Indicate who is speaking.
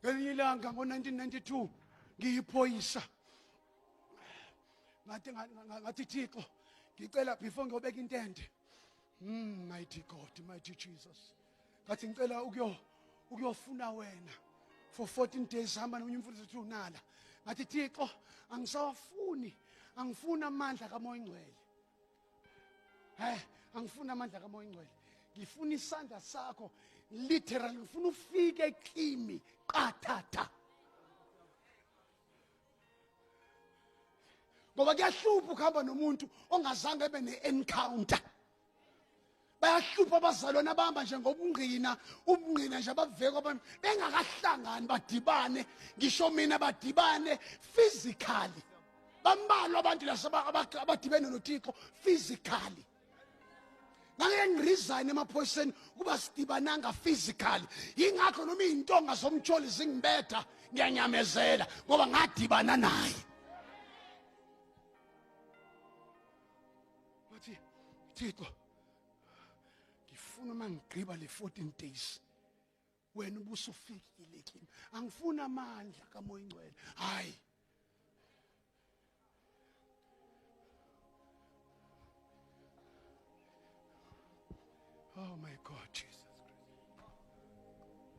Speaker 1: ngelinye ilanga ngo-1992 ngiyiphoyisa ngathi Thixo ngicela before ngiyobeka intende mighty God, mighty Jesus, ngathi ngicela ukuyofuna wena for 14 days hamba nomunye umfundisi wethu unala. Ngathi Thixo angifuni amandla kaMoya Ingcwele. Angifuni amandla kaMoya Ingcwele. Ngifuna isandla sakho, literally ngifuna ufike kimi qathatha. Ngoba kuyahlupha ukuhamba nomuntu ongazange ebe ne-encounter. Bayahlupha abazalwane abahamba nje ngobungqina, ubungqina nje abaveka abantu bengakahlangani badibane, ngisho mina badibane physically. Bambalwa abantu abadibene noThixo physically. Ngake ngiresign emaphoyiseni kuba sidibananga physically. Yingakho noma izintonga zomtsholi zingibetha ngiyanyamezela ngoba ngadibana naye. Bathi Thixo ngifuna mangigqiba le 14 days wena ubusufikile kimi. Angifuni amandla kaMoya Ingcwele. Hayi. Oh my God, Jesus.